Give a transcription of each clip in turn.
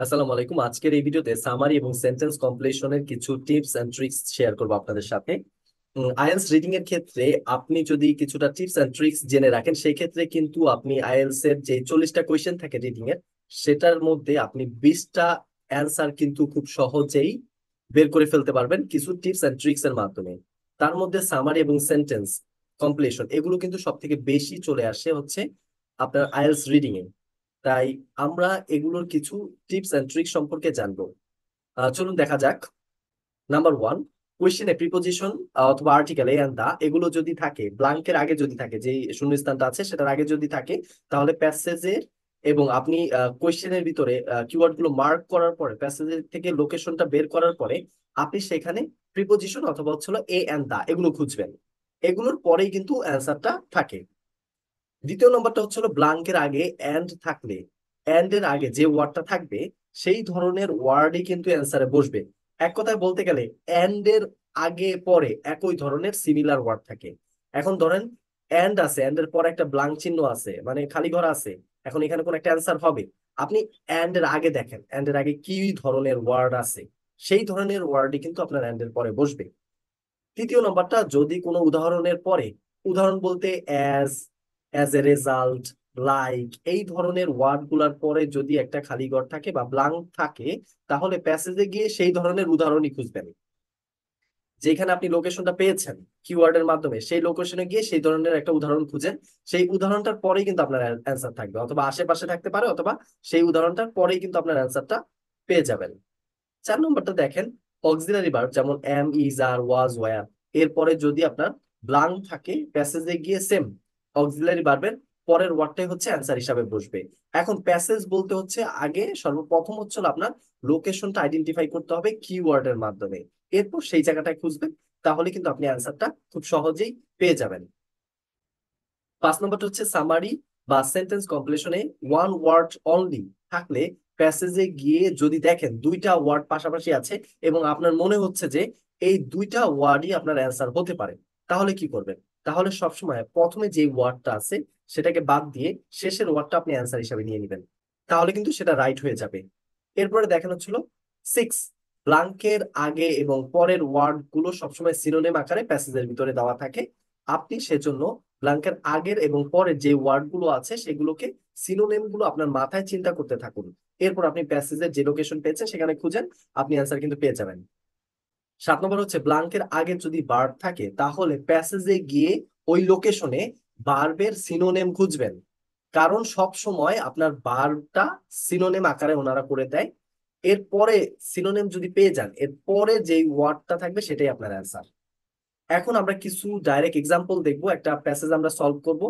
আসসালামু আলাইকুম। আজকের এই ভিডিওতে সামারি এবং সেন্টেন্স কমপ্লিশনের কিছু টিপস এন্ড ট্রিক্স শেয়ার করবো আপনাদের সাথে। আইএলটিএস রিডিং এর ক্ষেত্রে আপনি যদি কিছুটা টিপস এন্ড ট্রিক্স জেনে রাখেন, সেই ক্ষেত্রে কিন্তু আপনি আইএলটিএস এর যে 40টা কোয়েশ্চেন থাকে রিডিং এর, সেটার মধ্যে আপনি 20টা অ্যান্সার কিন্তু খুব সহজেই বের করে ফেলতে পারবেন কিছু টিপস এন্ড ট্রিক্স এর মাধ্যমে। তার মধ্যে সামারি এবং সেন্টেন্স কমপ্লিশন এগুলো কিন্তু সব থেকে বেশি চলে আসে হচ্ছে আপনার আইএলটিএস রিডিং এ। তাই আমরা এগুলোর কিছু টিপস এন্ড ট্রিক সম্পর্কে জানবো। চলুন দেখা যাক। নাম্বার ওয়ান, কোয়েশ্চেনে প্রিপোজিশন অথবা আর্টিকেল এ এন্ড দা এগুলো যদি থাকে, ব্লাঙ্কের আগে যদি থাকে, যে শূন্যস্থানটা আছে সেটার আগে যদি থাকে, তাহলে প্যাসেজের এবং আপনি কোয়েশ্চেনের ভিতরে কিওয়ার্ড গুলো মার্ক করার পরে প্যাসেজের থেকে লোকেশনটা বের করার পরে আপনি সেখানে প্রিপোজিশন অথবা হচ্ছিল এ এন্ড দা এগুলো খুঁজবেন। এগুলোর পরেই কিন্তু অ্যান্সারটা থাকে। দ্বিতীয় নম্বরটা হচ্ছিল ব্লাঙ্কের আগে এন্ড থাকলে, এন্ড এর আগে যে ওয়ার্ডটা থাকবে সেই ধরনের ওয়ার্ডই কিন্তু অ্যান্সারে বসবে। এক কথায় বলতে গেলে এন্ড এর আগে পরে একই ধরনের সিমিলার ওয়ার্ড থাকে। এখন ধরেন এন্ড আছে, এন্ড এর পরে একটা ব্লাঙ্ক চিহ্ন আছে, মানে খালি ঘর আছে। এখন এখানে কোন একটা অ্যান্সার হবে, আপনি এন্ড এর আগে দেখেন এন্ড এর আগে কি ধরনের ওয়ার্ড আছে, সেই ধরনের ওয়ার্ডই কিন্তু আপনার এন্ড এর পরে বসবে। তৃতীয় নম্বরটা, যদি কোনো উদাহরণের পরে, উদাহরণ বলতে as, as a result, like এই ধরনের ওয়ার্ড গুলার পরে যদি একটা খালি ঘর থাকে বা ব্লাঙ্ক থাকে, তাহলে প্যাসেজে গিয়ে সেই ধরনের উদাহরণই খুঁজবেন। যেখানে আপনি লোকেশনটা পেয়েছেন কিওয়ার্ডের মাধ্যমে, সেই লোকেশনে গিয়ে সেই ধরনের একটা উদাহরণ খুঁজেন। সেই উদাহরণটার পরেই কিন্তু আপনার অ্যান্সার থাকবে, অথবা আশেপাশে থাকতে পারে, অথবা সেই উদাহরণটার পরেই কিন্তু আপনার অ্যান্সারটা পেয়ে যাবেন। 4 নম্বরটা দেখেন, অক্সিলারি ভার্ব যেমন am, is, are, was, were এরপরে যদি আপনার ব্লাঙ্ক থাকে, প্যাসেজে গিয়ে সেম অক্সিলারি ভার্বের পরের ওয়ার্ডটাই হচ্ছে অ্যান্সার হিসাবে বসবে। এখন প্যাসেজ বলতে হচ্ছে আগে সর্বপ্রথম হচ্ছে হলো আপনার লোকেশনটা আইডেন্টিফাই করতে হবে কিওয়ার্ডের মাধ্যমে, এরপর সেই জায়গাটায় খুঁজবেন। তাহলে কিন্তু আপনি অ্যান্সারটা খুব সহজেই পেয়ে যাবেন। 5 নম্বরটা হচ্ছে সামারি বা সেন্টেন্স কমপ্লিশনে ওয়ান ওয়ার্ড অনলি থাকলে, প্যাসেজে গিয়ে যদি দেখেন দুইটা ওয়ার্ড পাশাপাশি আছে এবং আপনার মনে হচ্ছে যে এই দুইটা ওয়ার্ডই আপনার অ্যান্সার হতে পারে, তাহলে কি করবেন? তাহলে সবসময় প্রথমে যে ওয়ার্ডটা আছে সেটাকে বাদ দিয়ে শেষের ওয়ার্ডটা আপনি অ্যান্সার হিসাবে নিয়ে নেবেন, তাহলে কিন্তু সেটা রাইট হয়ে যাবে। এরপরে দেখানো ছিল 6, ব্লাঙ্কের আগে এবং পরের ওয়ার্ড গুলো সবসময় সিনোনিম আকারে প্যাসেজের ভিতরে দেওয়া থাকে। আপনি সেজন্য ব্লাঙ্কের আগের এবং পরের যে ওয়ার্ড গুলো আছে সেগুলোকে, সিনোনিম গুলো আপনার মাথায় চিন্তা করতে থাকুন। এরপর আপনি প্যাসেজের যে লোকেশন পেয়েছেন সেখানে খুঁজেন, আপনি অ্যান্সার কিন্তু পেয়ে যাবেন। 7 নম্বর হচ্ছে ব্লাঙ্কের আগে যদি ভার্ব থাকে তাহলে প্যাসেজে গিয়ে ওই লোকেশনে ভার্বের সিনোনেম খুঁজবেন। কারণ সব সময় আপনার ভার্বটা সিনোনেম আকারে ওনারা করে দেয়। এরপরে সিনোনেম যদি পেয়ে যান, এরপরে যেই ওয়ার্ডটা থাকবে সেটাই আপনার অ্যান্সার। এখন আমরা কিছু ডাইরেক্ট এক্সাম্পল দেখবো, একটা প্যাসেজ আমরা সলভ করব,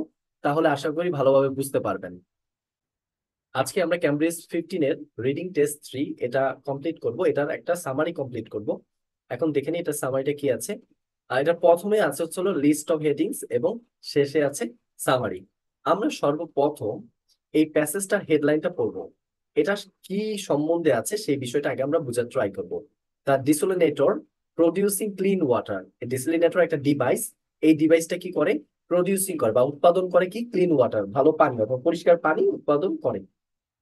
তাহলে আশা করি ভালোভাবে বুঝতে পারবেন। আজকে আমরা ক্যামব্রিজ 15-এর রিডিং টেস্ট 3 এটা কমপ্লিট করব, এটার একটা সামারি কমপ্লিট করব। এখন দেখে নিই এটা সামারিটা কি আছে। এটা প্রথমে আছে হচ্ছে লিস্ট অফ হেডিংস এবং শেষে আছে সামারি। আমরা সর্বপ্রথম এই প্যাসেজটার হেডলাইনটা পড়বো, এটা কি সম্বন্ধে আছে সেই বিষয়টা আগে আমরা বোঝার ট্রাই করব। The desalinator producing clean water. Desalinator একটা ডিভাইস, এই ডিভাইসটা কি করে? প্রডিউসিং করে বা উৎপাদন করে কি ক্লিন ওয়াটার, ভালো পানি অথবা পরিষ্কার পানি উৎপাদন করে।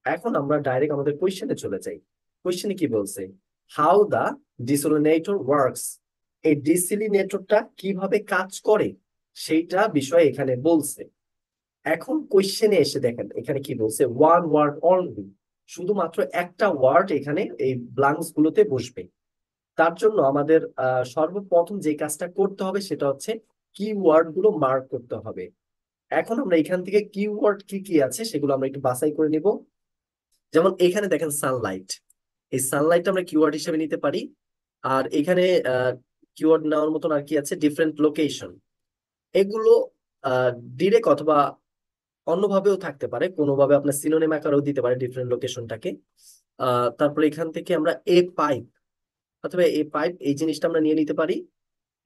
এখন আমরা ডাইরেক্ট আমাদের কোয়েশ্চেনে চলে যাই। কোয়েশ্চেনে কি বলছে? হাউ দা ডিসোলিনেটর ওয়ার্কস, এই ডিসিলিনেটরটা কিভাবে কাজ করে সেইটা বিষয় এখানে বলছে। এখন কোয়েশ্চেনে এসে দেখেন এখানে কি বলছে, ওয়ান ওয়ার্ড অনলি, শুধুমাত্র একটা ওয়ার্ড এখানে এই ব্লাঙ্কস গুলোতে বসবে। তার জন্য আমাদের সর্বপ্রথম যে কাজটা করতে হবে সেটা হচ্ছে কিওয়ার্ড গুলো মার্ক করতে হবে। এখন আমরা এখান থেকে কিওয়ার্ড কি কি আছে সেগুলো আমরা একটু বাছাই করে নিব। যেমন এখানে দেখেন সানলাইট, এই সানলাইট আমরা কিওয়ার্ড হিসেবে নিতে পারি। আর এখানে কিওয়ার্ড নেওয়ার মতন আর কি আছে, ডিফারেন্ট লোকেশন, এগুলো ডিরেক্ট অথবা অন্যভাবেও থাকতে পারে, কোনোভাবে আপনার সিনোনিম আকারেও দিতে পারে ডিফারেন্ট লোকেশনটাকে। তারপরে এখান থেকে আমরা এ পাইপ অথবা এ পাইপ এই জিনিসটা আমরা নিয়ে নিতে পারি।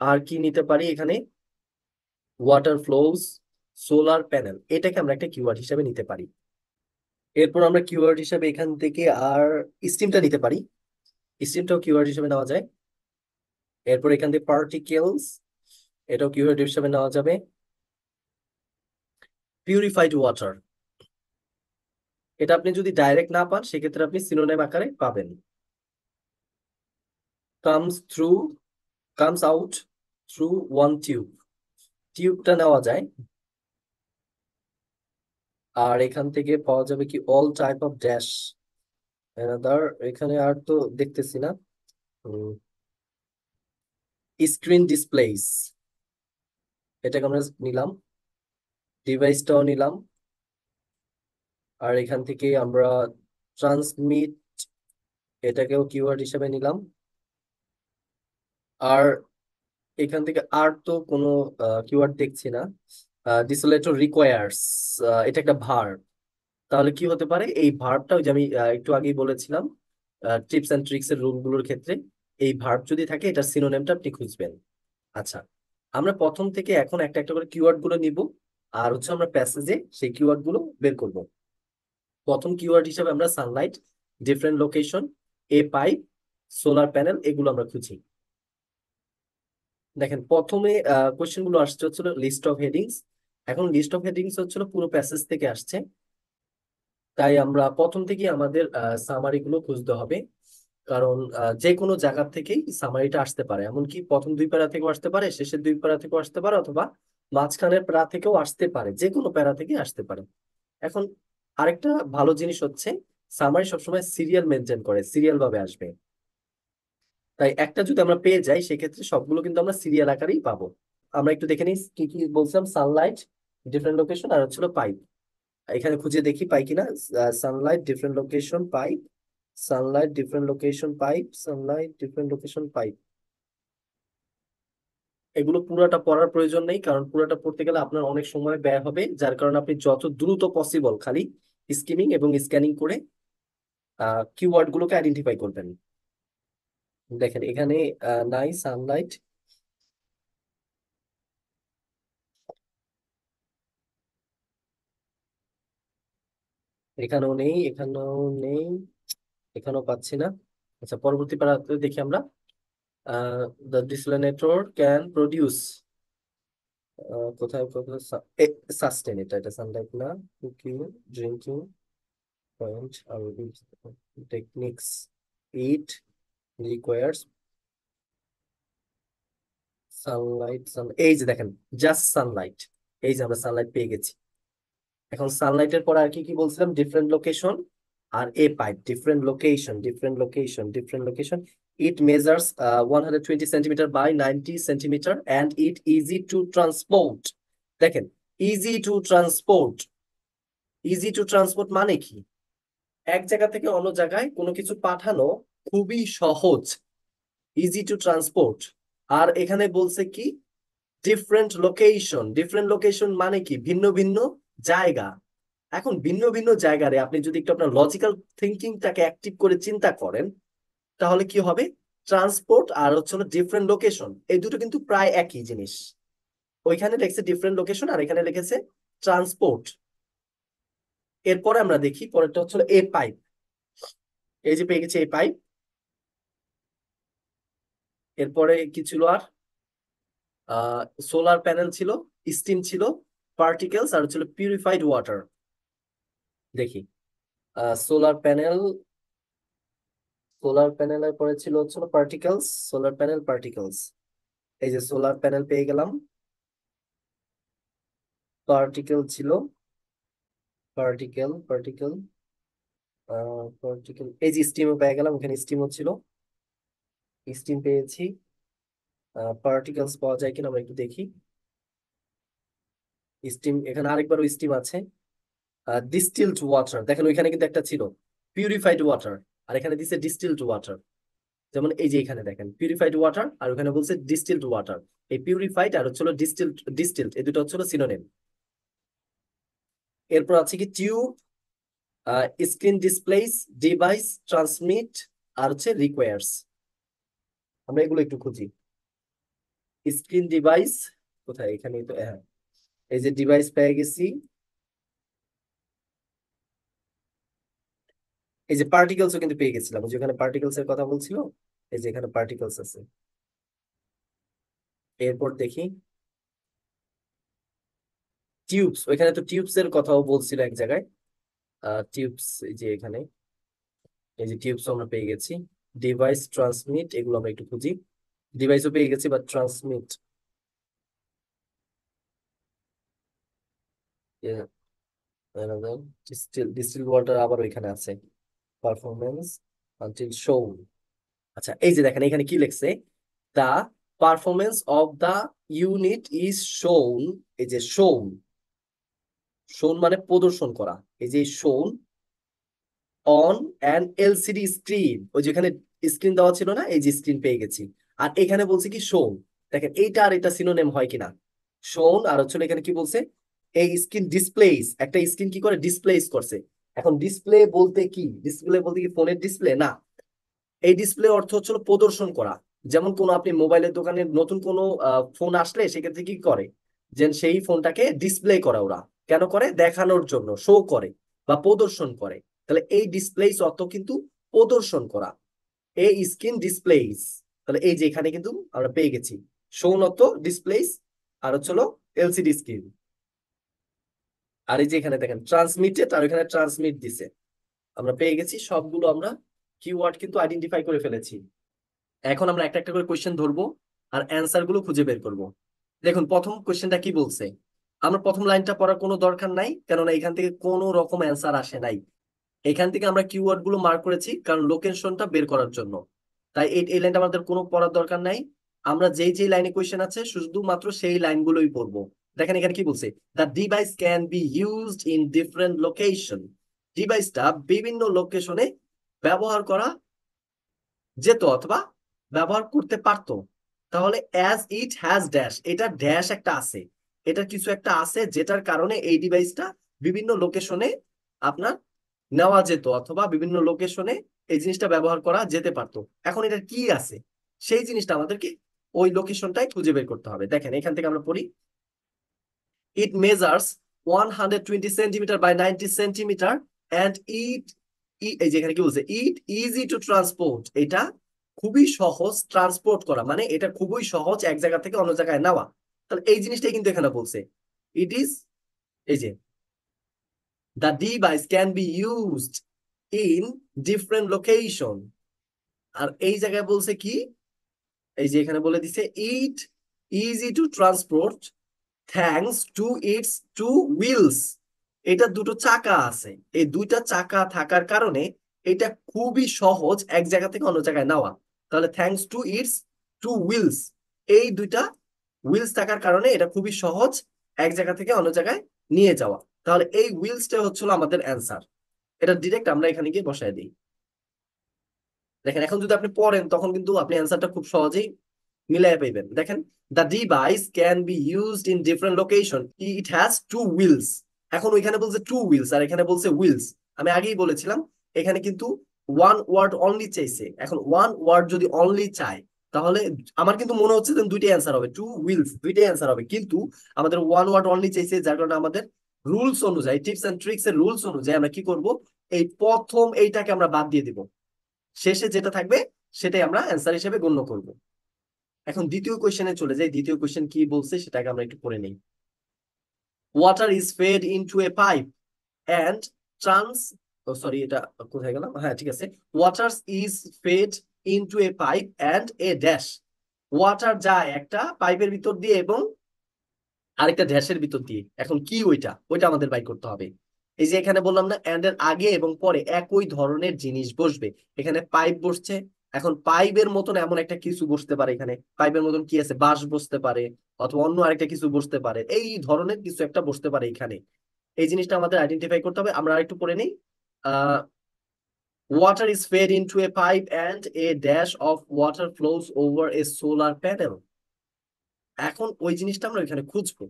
আর কি নিতে পারি এখানে, ওয়াটার ফ্লোজ, সোলার প্যানেল, এটাকে আমরা একটা কিওয়ার্ড হিসেবে নিতে পারি। এরপর আমরা কিওয়ার্ড হিসেবে এখান থেকে আর স্টিমটা নিতে পারি, স্টিমটাও কিওয়ার্ড হিসেবে নেওয়া যায়। এরপর এখান থেকে পার্টিকেলস, এটাও কিওয়ার্ড হিসেবে নেওয়া যাবে। পিউরিফাইড ওয়াটার, এটা আপনি যদি ডাইরেক্ট না পান সেক্ষেত্রে আপনি সিনোনিম আকারে পাবেন। Comes through, comes out through one tube, টিউবটা নেওয়া যায়। আর এখান থেকে পাওয়া যাবে কি all type of dash another, এখানে আর তো দেখতেছি না। স্ক্রিন ডিসপ্লেস, এটাকে আমরা নিলাম, ডিভাইসটাও নিলাম। আর এখান থেকে আমরা ট্রান্সমিট, এটাকেও কিওয়ার্ড হিসেবে নিলাম। আর এখান থেকে আর তো কোনো কিওয়ার্ড দেখছি না। ডিসোলেটর রিকোয়ার্স, এটা একটা ভার্ব। তাহলে কি হতে পারে, এই ভার্বটা ওই যে আমি একটু আগেই বলেছিলাম টিপস এন্ড ট্রিক্স এর রুলগুলোর ক্ষেত্রে এই ভার্ব যদি থাকে এটার সিনোনিমটা আপনি খুঁজবেন। আচ্ছা, আমরা প্রথম থেকে এখন একটা একটা করে কিওয়ার্ড গুলো নিব, আর হচ্ছে আমরা প্যাসেজে সেই কিওয়ার্ড গুলো বের করব। প্রথম কিওয়ার্ড হিসেবে আমরা সানলাইট, ডিফারেন্ট লোকেশন, এ পাইপ, সোলার প্যানেল, এগুলো আমরা খুঁজি। দেখেন প্রথমে কোশ্চেন গুলো আসছে হচ্ছিল লিস্ট অফ হেডিংস। এখন লিস্ট অফ হেডিংস হচ্ছিল পুরো প্যাসেজ থেকে আসছে, তাই আমরা প্রথম থেকে আমাদের সামারি গুলো খুঁজতে হবে। কারণ যে কোনো জায়গা থেকেই সামারিটা আসতে পারে, এমনকি প্রথম দুই প্যারা থেকেও আসতে পারে, শেষের দুই প্যারা থেকেও আসতে পারে, অথবা মাঝখানের প্যারা থেকেও আসতে পারে, যে কোনো প্যারা থেকে আসতে পারে। এখন আরেকটা ভালো জিনিস হচ্ছে সামারি সবসময় সিরিয়াল মেনটেন করে, সিরিয়াল ভাবে আসবে। তাই একটা যদি আমরা পেয়ে যাই সেক্ষেত্রে সবগুলো কিন্তু আমরা সিরিয়াল আকারেই পাবো। আমরা একটু দেখে নিই কি কি বলছিলাম, সানলাইট, ডিফারেন্ট লোকেশন, আর হচ্ছিল পাইপ। এখানে খুঁজে দেখি পাই কিনা। Sunlight different location pipe, Sunlight different location pipe, Sunlight different location pipe. এগুলো পুরোটা পড়ার প্রয়োজন নেই, কারণ পুরোটা পড়তে গেলে আপনার অনেক সময় ব্যয় হবে, যার কারণে আপনি যত দ্রুত পসিবল খালি স্কিমিং এবং স্ক্যানিং করে কিওয়ার্ড গুলোকে আইডেন্টিফাই করবেন। দেখেন এখানে নাই সানলাইট, এখানেও নেই, এখানেও নেই, এখানেও পাচ্ছি না। আচ্ছা, পরবর্তী পারাতে দেখি আমরা। দ্য ডিসিলিনেটর ক্যান প্রডিউস, কোথায় কোথায় সাস্টেন, এটা সানলাইট না। কুকিং, ড্রিঙ্কিং পয়েন্ট, আর টেকনিক্স, ইট রিকোয়ার্স সানলাইট, এই যে দেখেন জাস্ট সানলাইট, এই যে আমরা সানলাইট পেয়ে গেছি। এখন সানলাইটের পর আর কি কি বলছিলাম, ডিফারেন্ট লোকেশন আর এ pipe, different location, different location, different location. It measures 120 centimetre by 90 centimetre and it easy to transport. দেখেন easy to transport, easy to transport মানে কি, এক জায়গা থেকে অন্য জায়গায় কোনো কিছু পাঠানো খুবই সহজ, ইজি টু ট্রান্সপোর্ট। আর এখানে বলছে কি ডিফারেন্ট লোকেশন, ডিফারেন্ট লোকেশন মানে কি ভিন্ন ভিন্ন জায়গা। এখন ভিন্ন ভিন্ন জায়গায় আপনি যদি একটু আপনার লজিক্যাল থিঙ্কিংটাকে অ্যাক্টিভ করে চিন্তা করেন, তাহলে কি হবে, ট্রান্সপোর্ট আর হচ্ছে ডিফারেন্ট লোকেশন এই দুটো কিন্তু প্রায় একই জিনিস। ওইখানে লিখছে ডিফারেন্ট লোকেশন আর এখানে লিখেছে ট্রান্সপোর্ট। এরপরে আমরা দেখি পরেরটা হচ্ছে এ পাইপ, এই যে পেয়ে গেছে এ পাইপ। এরপরে কি ছিল আর, সোলার প্যানেল ছিল, স্টিম ছিল, পার্টিকেলস, আর ছিল পিউরিফাইড ওয়াটার। দেখি সোলার প্যানেল, সোলার প্যানেলের পরে ছিল হচ্ছে পার্টিকেলস, সোলার প্যানেল পার্টিকেলস। এই যে সোলার প্যানেল পেয়ে গেলাম, পার্টিকেল ছিল, পার্টিকেল পার্টিকেল পার্টিকেল, এই যে স্টিমও পেয়ে গেলাম, ওখানে স্টিমও ছিল, স্টিম পেয়েছি। পার্টিকেলস পাওয়া যায় কিনা আমরা একটু দেখি। স্টিম, এখানে আরেকবারও স্টিম আছে। ডিস্টিলড ওয়াটার, দেখেন ওইখানে কিন্তু একটা ছিল পিউরিফাইড ওয়াটার, আর এখানে দিচ্ছে ডিস্টিলড ওয়াটার। যেমন এই যে এখানে দেখেন পিউরিফাইড ওয়াটার আর ওখানে বলছে ডিস্টিলড ওয়াটার। এই পিউরিফাইড আর হচ্ছিল ডিস্টিলড, ডিস্টিলড এই দুটো হচ্ছিল সিনোনিম। এরপর আছে কি tube, screen displays, device, transmit, আর হচ্ছে রিকোয়ার্স। আমরা এগুলো একটু খুঁজি। স্ক্রিন ডিভাইস কোথায়, এখানে তো হ্যাঁ, এই যে ডিভাইস পেয়ে গেছি। এই যে পার্টিকেলসও কিন্তু পেয়ে গেছিলাম, ওই যে ওখানে পার্টিকেলস এর কথা বলছিল, এই যে এখানে পার্টিকেলস আছে। এরপর দেখি টিউবস, ওইখানে তো টিউবস এর কথাও বলছিল এক জায়গায়। টিউবস, এই যে এখানে এই যে টিউবস আমরা পেয়ে গেছি। ডিভাইস, ট্রান্সমিট, এগুলো আমরা একটু খুঁজি। ডিভাইসও পেয়ে গেছি, বা ট্রান্সমিট, ডিস্টিল ওয়াটার আবার ওইখানে আছে। পারফরমেন্স আনটিল শোন। আচ্ছা, এই যে দেখেন এখানে কি লিখছে, the performance of the unit is shown. এই যে শোন, শোন মানে প্রদর্শন করা। এই যে শোন অন অ্যান এলসিডি স্ক্রিন, ওই যেখানে স্ক্রিন দেওয়া ছিল না, এই যে স্ক্রিন পেয়ে গেছি। আর এখানে বলছে কি শোন, দেখেন এইটা আর এটা সিনোনিম হয় কিনা। শোন আর হচ্ছে এখানে কি বলছে, এই স্ক্রিন ডিসপ্লেস, একটা স্ক্রিন কি করে ডিসপ্লেস করছে। এখন ডিসপ্লে বলতে কি, ডিসপ্লে বলতে কি ফোনের ডিসপ্লে না, এই ডিসপ্লে অর্থ হচ্ছে প্রদর্শন করা। যেমন কোন আপনি মোবাইলের দোকানে নতুন কোনো ফোন আসলে সেক্ষেত্রে কি করে, যে সেই ফোনটাকে ডিসপ্লে করে ওরা। কেন করে, দেখানোর জন্য, শো করে বা প্রদর্শন করে। তাহলে এই ডিসপ্লেস অর্থ কিন্তু প্রদর্শন করা, এই স্ক্রিন ডিসপ্লেস। তাহলে এই যে এখানে কিন্তু আমরা পেয়ে গেছি শোন অর্থ ডিসপ্লেস, আর হচ্ছে এলসিডি স্ক্রিন। আর এই যে এখানে দেখেন ট্রান্সমিটেড, আর এখানে ট্রান্সমিট দিছে। আমরা পেয়ে গেছি সবগুলো, আমরা কিওয়ার্ড কিন্তু আইডেন্টিফাই করে ফেলেছি। এখন আমরা একটা একটা করে কোয়েশ্চেন ধরবো আর অ্যান্সার গুলো খুঁজে বের করব। দেখুন প্রথম কোয়েশ্চেনটা কি বলছে। আমরা প্রথম লাইনটা পড়ার কোনো দরকার নাই, কেননা এখান থেকে কোনো রকম অ্যান্সার আসে নাই। এখান থেকে আমরা কিওয়ার্ড গুলো মার্ক করেছি কারণ লোকেশনটা বের করার জন্য। তাই এই লাইনটা আমাদের কোনো পড়ার দরকার নাই। আমরা যেই যেই লাইনে কোয়েশ্চেন আছে শুধুমাত্র সেই লাইনগুলোই পড়বো। দেখেন এখানে কি বলছে, the device can be used in different location. ডিভাইসটা বিভিন্ন লোকেশনে ব্যবহার করা যেত অথবা ব্যবহার করতে পারতো। তাহলে অ্যাজ ইট হ্যাজ ড্যাশ, এটা ড্যাশ একটা আছে, এটা কিছু একটা আছে যেটার কারণে এই ডিভাইসটা বিভিন্ন লোকেশনে আপনার নেওয়া যেত অথবা বিভিন্ন লোকেশনে এই জিনিসটা ব্যবহার করা যেতে পারতো। এখন এটা কি আছে, সেই জিনিসটা আমাদেরকে ওই লোকেশনটাই খুঁজে বের করতে হবে। দেখেন এখান থেকে আমরা পড়ি, it measures 120 centimetre by 90 centimetre and it, এই যেখানে কি বলছে, ইট ইজি টু ট্রান্সপোর্ট, এটা খুবই সহজ ট্রান্সপোর্ট করা, মানে এটা খুবই সহজ এক জায়গা থেকে অন্য জায়গায় নেওয়া। তাহলে এই জিনিসটাই কিন্তু এখানে বলছে, ইট ইজ, এই যে the device can be used in different location. আর এই জায়গায় বলছে কি, এই যে এখানে বলে দিছে it easy to transport thanks to its two wheels. এটা দুটো চাকা আছে, এই দুইটা চাকা থাকার কারণে এটা খুবই সহজ এক জায়গা থেকে অন্য জায়গায় নেওয়া। তাহলে thanks to its two wheels, এই দুইটা হুইলস থাকার কারণে এটা খুবই সহজ এক জায়গা থেকে অন্য জায়গায় নিয়ে যাওয়া। তাহলে এই হুইলসটা হচ্ছিল আমাদের অ্যান্সার। এটা ডিরেক্ট আমরা এখানে গিয়ে বসায় দিই। দেখেন এখন যদি আপনি পড়েন তখন কিন্তু আপনি অ্যান্সারটা খুব সহজেই মিলাই পাইবেন। দেখেন, the device can be used in different location, it has two wheels. এখন ওইখানে বলছে টু হুইলস আর এখানে বলছে হুইলস। আমি আগেই বলেছিলাম এখানে কিন্তু ওয়ান ওয়ার্ড অনলি চাইছে। এখন ওয়ান ওয়ার্ড যদি অনলি চাই তাহলে আমার কিন্তু মনে হচ্ছে যে দুইটাই অ্যান্সার হবে, টু হুইলস দুইটাই অ্যান্সার হবে, কিন্তু আমাদের ওয়ান ওয়ার্ড অনলি চাইছে, যার কারণে আমাদের রুলস অনুযায়ী, টিপস এন্ড ট্রিক্স এর রুলস অনুযায়ী আমরা কি করব, এই প্রথম এইটাকে আমরা বাদ দিয়ে দিব, শেষে যেটা থাকবে সেটাই আমরা অ্যান্সার হিসেবে গণ্য করব। এখন দ্বিতীয় কোশ্চেনে চলে যাই। দ্বিতীয় কোশ্চেন কি বলছে সেটাকে আমরা একটু পড়ে নেই। Water is fed into a pipe and trans, ও সরি এটা কোথায় গেলাম, হ্যাঁ ঠিক আছে, water is fed into a pipe and a dash. Water যায় একটা পাইপের ভিতর দিয়ে এবং আরেকটা ড্যাশের ভিতর দিয়ে। এখন কি ওইটা, ওইটা আমাদের বাই করতে হবে। এই যে এখানে বললাম না, এন্ড এর আগে এবং পরে একই ধরনের জিনিস বসবে। এখানে পাইপ বসছে, এখন পাইপের মতন এমন একটা কিছু বসতে পারে, এখানে পাইপের মতন কি আছে, বাঁশ বসতে পারে অথবা অন্য আরেকটা কিছু বসতে পারে, এই ধরনের কিছু একটা বসতে পারে এখানে। এই জিনিসটা আমাদের আইডেন্টিফাই করতে হবে। আমরা আরেকটু পড়ে নিই। Ah water is fed into a pipe and a dash of water flows over a solar panel. এখন ওই জিনিসটা আমরা এখানে খুঁজবো,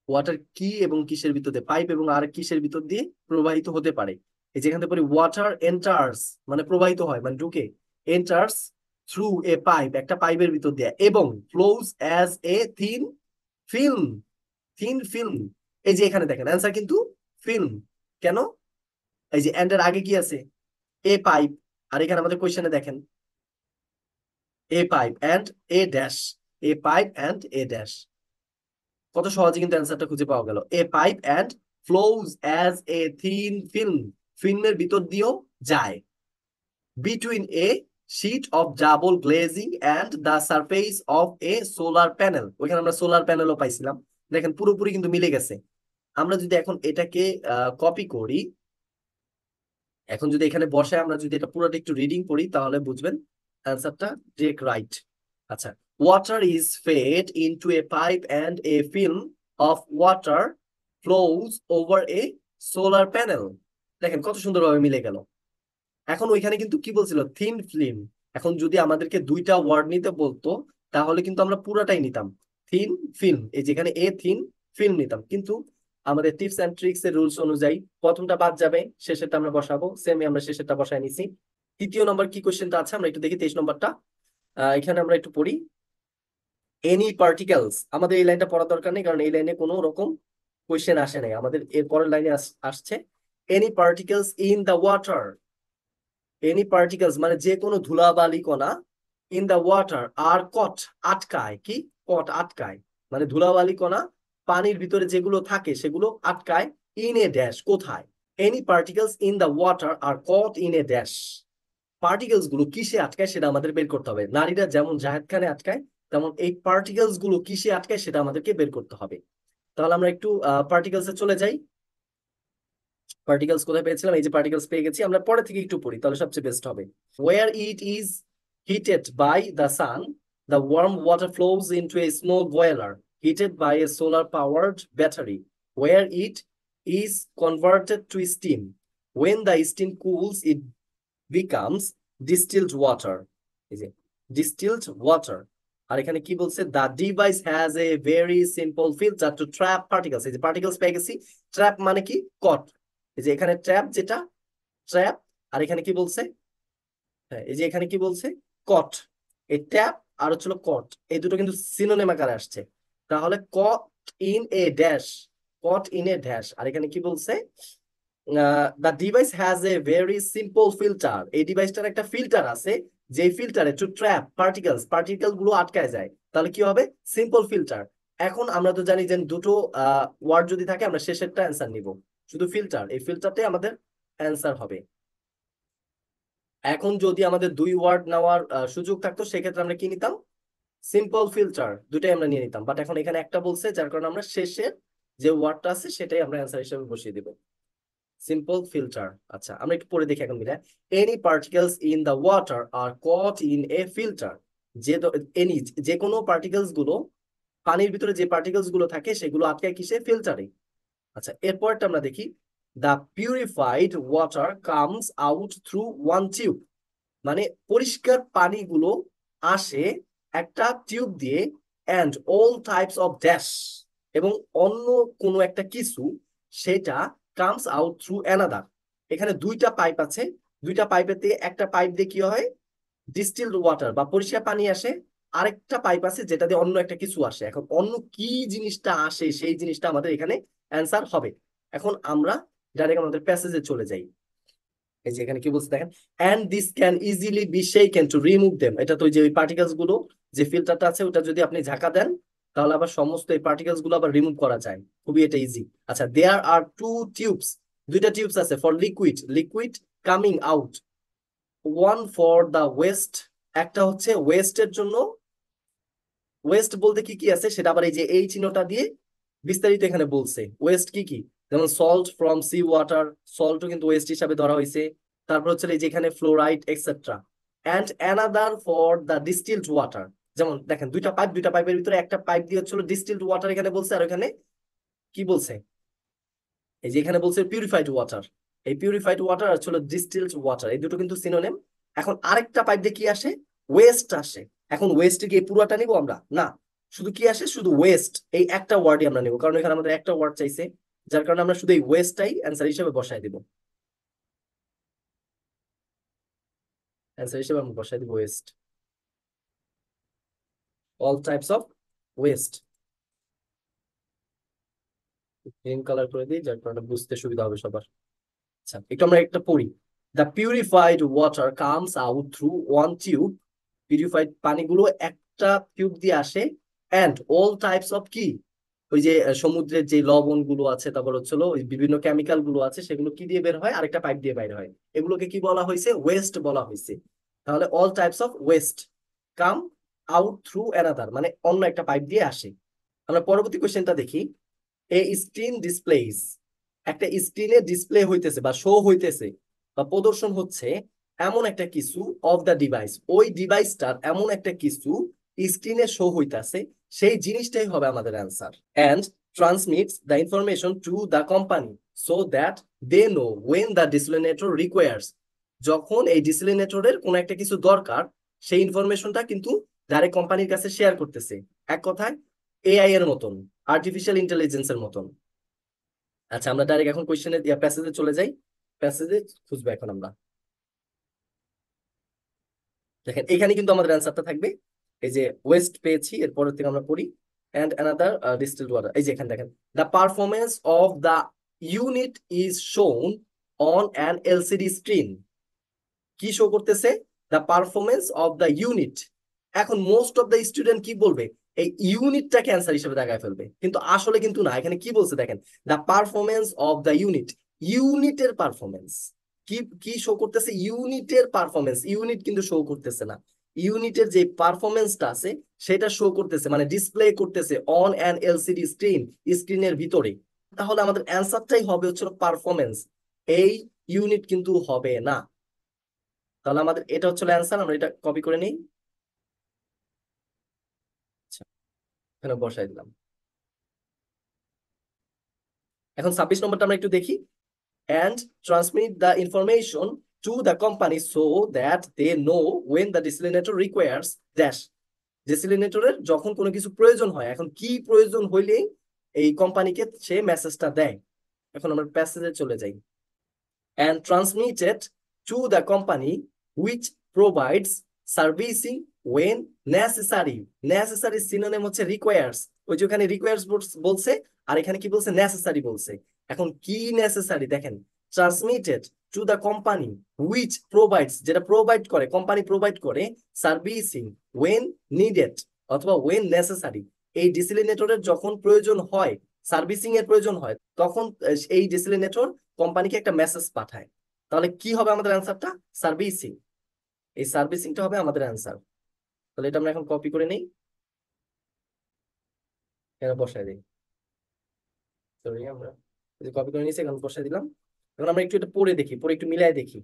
ওয়াটার কি এবং কিসের ভিতর দিয়ে, পাইপ এবং আর কিসের ভিতর দিয়ে প্রবাহিত হতে পারে। এই যেখান থেকে পড়ি ওয়াটার এন্টার্স, মানে প্রবাহিত হয় মানে ঢুকে, এন্টার্স থ্রু এ পাইপ, একটা পাইপের ভিতর দিয়ে, এবং flows as a thin film, thin film. এই যে এখানে দেখেন অ্যান্সার কিন্তু ফিল্ম। কেন, এই যে এন্ড এর আগে কি আছে, এ পাইপ, আর এখানে আমাদের কোয়েশ্চেনে দেখেন এ pipe and a dash, A pipe and a dash. কত সহজে কিন্তু অ্যান্সারটা খুঁজে পাওয়া গেল, এ pipe and flows as a thin film, ফিল্মের ভিতর দিয়েও যায়, between a sheet of double glazing and the surface of a solar panel, ওইখানে আমরা সোলার প্যানেলও পাইছিলাম। দেখেন পুরোপুরি কিন্তু মিলে গেছে। আমরা যদি এখন এটাকে কপি করি, এখন যদি এখানে বসে আমরা যদি এটা পুরোটা একটু রিডিং পড়ি তাহলে বুঝবেন অ্যান্সারটা ডিরেক্ট রাইট। আচ্ছা, water is fed into a pipe and a film of water flows over a solar panel. দেখেন কত সুন্দরভাবে মিলে গেল। এখন ওইখানে কিন্তু কি বলছিল, থিন ফিল্ম। এখন যদি আমাদেরকে দুইটা ওয়ার্ড নিতে বলতো তাহলে কিন্তু আমরা পুরাটাই নিতাম, থিন ফিল্ম, এই যেখানে এ থিন ফিল্ম নিতাম। কিন্তু আমাদের টিপস এন্ড ট্রিক্স এর রুলস অনুযায়ী প্রথমটা বাদ যাবে, শেষেরটা আমরা বসাবো। সেমই আমরা শেষেরটা বসায় নিছি। তৃতীয় নম্বর কি কোশ্চেনটা আছে আমরা একটু দেখি, 23 নম্বরটা। এখানে আমরা একটু পড়ি, এনি পার্টিকেলস। আমাদের এই লাইনটা পড়ার দরকার নেই, কারণ এই লাইনে কোনো রকম কোশ্চেন আসে নাই। আমাদের এর পরের লাইনে আসছে any particles in the water. Any particles মানে যে কোনো ধুলাবালি কণা, ইন দ্য ওয়াটার আর কট আটকায়, কি কট আটকায়, মানে ধুলাবালি কণা পানির ভিতরে যেগুলো থাকে সেগুলো আটকায়, ইন এ ড্যাশ কোথায়, any particles in the water are caught in a dash. Particles গুলো কিসে আটকায় সেটা আমাদের বের করতে হবে। নারীরা যেমন জাহেদ খানে আটকায়, তেমন এই পার্টিকেলস গুলো কিসে আটকায় সেটা আমাদেরকে বের করতে হবে। তাহলে আমরা একটু পার্টিকেলস এ চলে যাই। পার্টিকেলস কোথায় পেয়েছিলাম, এই যে পার্টিকেলস পেয়ে গেছি। আমরা পরে থেকে একটু পড়ি তাহলে সবচেয়ে বেস্ট হবে। Where it is heated by the sun, the warm water flows into a small boiler heated by a solar powered battery, where it is converted to steam. When the steam cools, it becomes distilled water. Is it distilled water? আর এখানে কি বলছে, the device has a very simple filter to trap particles। এই যে particles পেয়ে গেছি, trap মানে কি কট, এই যে এখানে ট্র্যাপ, যেটা ট্র্যাপ। আর এখানে কি বলছে, হ্যাঁ এই যে এখানে কি বলছে কট, এই ট্যাপ আর হচ্ছিল কট, এই দুটো কিন্তু সিনোনিম আকারে আসছে। তাহলে caught in a dash, caught in a dash. আর এখানে কি বলছে, the device has a very simple filter. এই ডিভাইসটার একটা ফিল্টার আছে, যে ফিল্টারে টু ট্র্যাপ পার্টিকেলস, পার্টিকেল গুলো আটকায় যায়। তাহলে কি হবে, সিম্পল ফিল্টার। এখন আমরা তো জানি যে দুটো ওয়ার্ড যদি থাকে আমরা শেষেরটা অ্যান্সার নিব, শুধু ফিল্টার, এই ফিল্টারটাই আমাদের অ্যান্সার হবে। এখন যদি আমাদের দুই ওয়ার্ড নেওয়ার সুযোগ থাকতো সেক্ষেত্রে আমরা কি নিতাম, সিম্পল ফিল্টার, দুটাই আমরা নিয়ে নিতাম। বাট এখন এখানে একটা বলছে, যার কারণে আমরা শেষের যে ওয়ার্ডটা আছে সেটাই আমরা অ্যান্সার হিসেবে বসিয়ে দিব, সিম্পল ফিল্টার। আচ্ছা আমরা একটু পরে দেখি এখন মিলে, any particles in the water are caught in a filter. যে এনি যে কোনো পার্টিকেলস গুলো, পানির ভিতরে যে পার্টিকেলস গুলো থাকে সেগুলো আটকায় কিসে, ফিল্টারে। আচ্ছা এরপরটা আমরা দেখি, the purified water comes out through one tube. মানে পরিষ্কার পানিগুলো আসে একটা টিউব দিয়ে, and all types of dash, এবং অন্য কোনো একটা কিছু সেটা কামস আউট থ্রু অ্যানাদার। এখানে দুইটা পাইপ আছে, দুইটা পাইপেতে একটা পাইপ দিয়ে কি হয়, ডিস্টিলড ওয়াটার বা পরিষ্কার পানি আসে, আরেকটা পাইপ আছে যেটা দিয়ে অন্য একটা কিছু আসে। এখন অন্য কি জিনিসটা আসে সেই জিনিসটা আমাদের এখানে অ্যান্সার হবে। এখন আমরা ডাইরেক্ট আমাদের প্যাসেজে চলে যাই। এই যে এখানে কি বলছে দেখেন, and this can easily be shaken to remove them. এটা তো যে ওই পার্টিকেলস গুলো, যে ফিল্টারটা আছে ওটা যদি আপনি ঝাঁকা দেন তাহলে আবার সমস্ত এই পার্টিকেলস গুলো আবার রিমুভ করা যায়, খুবই এটা ইজি। আচ্ছা দেয়ার আর টু টিউবস, দুইটা টিউবস আছে for liquid, liquid coming out, one for the waste, একটা হচ্ছে ওয়েস্টের জন্য। ওয়েস্ট বলতে কি কি আছে সেটা আবার এই যে এই চিহ্নটা দিয়ে বিস্তারিত এখানে বলছে, ওয়েস্ট কি কি, যেমন সল্ট ফ্রম সি ওয়াটার, সল্টও কিন্তু ওয়েস্ট হিসাবে ধরা হয়েছে। তারপর হচ্ছে এই যে এখানে fluoride etcetera, and another for the distilled water. যেমন দেখেন দুইটা পাইপ, দুইটা পাইপের ভিতরে একটা পাইপ দিয়ে হচ্ছিল ডিস্টিলড ওয়াটার এখানে বলছে, আর এখানে কি বলছে, এই যে এখানে বলছে পিউরিফাইড ওয়াটার। এই পিউরিফাইড ওয়াটার আর ছিল ডিস্টিলড ওয়াটার, এই দুটো কিন্তু সিনোনিম। এখন আরেকটা পাইপ দিয়ে কি আসে, ওয়েস্ট আসে। এখন ওয়েস্ট কি পুরোটা নিবো আমরা, না, শুধু কি আসে, শুধু ওয়েস্ট, এই একটা ওয়ার্ডই আমরা নিবো, কারণ এখানে আমাদের একটা ওয়ার্ড চাইছে, যার কারণে আমরা শুধু এই ওয়েস্টটাই অ্যান্সার হিসেবে বসাই দিব। অ্যান্সার হিসেবে আমরা বসাই দিব West, all types of West. Green colour করে দিই যার কারণে বুঝতে সুবিধা হবে সবার। আচ্ছা একটু আমরা একটা পড়ি, the purified water comes out through one tube. Purified পানিগুলো একটা টিউব দিয়ে আসে, অ্যান্ড অল টাইপস অফ কি, ওই যে সমুদ্রের যে লবণ গুলো আছে, তারপর হচ্ছিল ওই বিভিন্ন কেমিক্যাল গুলো আছে, সেগুলো কি দিয়ে বের হয়? আরেকটা পাইপ দিয়ে বাইর হয়। এগুলোকে কি বলা হয়েছে? ওয়েস্ট বলা হয়েছে। তাহলে all types of waste come out through another, মানে অন্য একটা পাইপ দিয়ে আসে। আমরা পরবর্তী কোশ্চেনটা দেখি। এ স্ক্রিন ডিসপ্লেস, একটা স্ক্রিনে ডিসপ্লে হইতেছে বা শো হইতেছে বা প্রদর্শন হচ্ছে এমন একটা কিছু অফ দ্য ডিভাইস, ওই ডিভাইসটার এমন একটা কিছু স্ক্রিনে শো হইতাছে, সেই জিনিসটাই হবে আমাদের answer. And transmits the information to the company so that they know when the desalinator requires. যখন এই ডিসিলিনেটরের কোনো একটা কিছু দরকার, সেই ইনফরমেশনটা কিন্তু ডাইরেক্ট কোম্পানির কাছে শেয়ার করতেছে। এক কথায় এআই এর মতন, আর্টিফিশিয়াল ইন্টেলিজেন্সের মতন। আচ্ছা, আমরা ডাইরেক্ট এখন কোশ্চেনের প্যাসেজে চলে যাই। প্যাসেজে খুঁজবো এখন আমরা। দেখেন এখানে কিন্তু আমাদের অ্যান্সারটা থাকবে। এই যে ওয়েস্ট পেয়েছি, এরপরের থেকে আমরা পড়ি অ্যান্ড অ্যানাদার ডিস্টিলড ওয়াটার। এই যে এখানে দেখেন, the performance of the unit is শোন অন অ্যান এলসিডি স্ক্রিন। কি শো করতেছে? The performance of the unit. এখন মোস্ট অফ দ্য স্টুডেন্ট কি বলবে? এই ইউনিটটাকে অ্যান্সার হিসেবে দেখায় ফেলবে, কিন্তু আসলে কিন্তু না। এখানে কি বলছে দেখেন, the performance of the unit, ইউনিটের পারফরমেন্স। কি কি শো করতেছে? ইউনিটের পারফরমেন্স। ইউনিট কিন্তু শো করতেছে না, ইউনিটের যে পারফরমেন্সটা আছে সেটা শো করতেছে, মানে ডিসপ্লে করতেছে অন অ্যান এলসিডি স্ক্রিন, স্ক্রিনের ভিতরে। তাহলে আমাদের অ্যান্সারটাই হবে হচ্ছে পারফরমেন্স, এই ইউনিট কিন্তু হবে না। তাহলে আমাদের এটা হচ্ছে অ্যান্সার। আমরা এটা কপি করে নিই। আচ্ছা, এখানে বসাই দিলাম। এখন 26 নম্বরটা আমরা একটু দেখি। And transmit the information to the company so that they know when the desalinator requires dash. ডিসিলিনেটরের যখন কোনো কিছু প্রয়োজন হয়, এখন কি প্রয়োজন হইলেই এই কোম্পানিকে সে মেসেজটা দেয়। এখন আমরা প্যাসেজে চলে যাই। and transmitted to the company which provides servicing when necessary. Necessary synonym হচ্ছে requires। ওই যে ওখানে requires বলছে, আর এখানে কি বলছে? necessary বলছে। এখন কি necessary দেখেন, transmitted to the company which provides, যেটা প্রোভাইড করে, কোম্পানি প্রোভাইড করে, সার্ভিসিং when needed অথবা when necessary। এই ডিসিলিনেটরের যখন প্রয়োজন হয়, সার্ভিসিং এর প্রয়োজন হয়, তখন এই ডিসিলিনেটর কোম্পানিকে একটা মেসেজ পাঠায়। তাহলে কি হবে আমাদের অ্যান্সারটা? সার্ভিসিং। এই সার্ভিসিংটা হবে আমাদের অ্যান্সার। তাহলে এটা আমরা এখন কপি করে নেই, এখানে বসাই দিই। সরি, আমরা কপি করে নিয়েছি, এখন বসাই দিলাম। এখন আমরা একটু এটা পড়ে দেখি, পড়ে একটু মিলাই দেখি।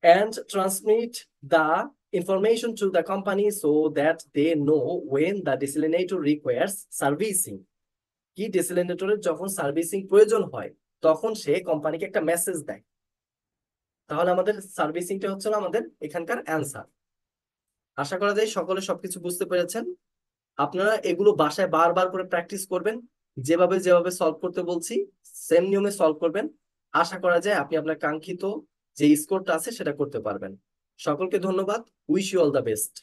and transmit the information to the company so that they know when the desalinator requires servicing। কি ডিসিলিনেটরের যখন সার্ভিসিং প্রয়োজন হয়, তখন সে কোম্পানিকে একটা মেসেজ দেয়। তাহলে আমাদের সার্ভিসিংটা হচ্ছে না আমাদের এখানকার অ্যান্সার। আশা করা যায় সকলে সবকিছু বুঝতে পেরেছেন। আপনারা এগুলো বাসায় বারবার করে প্র্যাকটিস করবেন, যেভাবে যেভাবে সলভ করতে বলছি সেম নিয়মে সলভ করবেন। আশা করা যায় আপনি আপনার কাঙ্ক্ষিত যে স্কোরটা আছে সেটা করতে পারবেন। সকলকে ধন্যবাদ। Wish you all the best.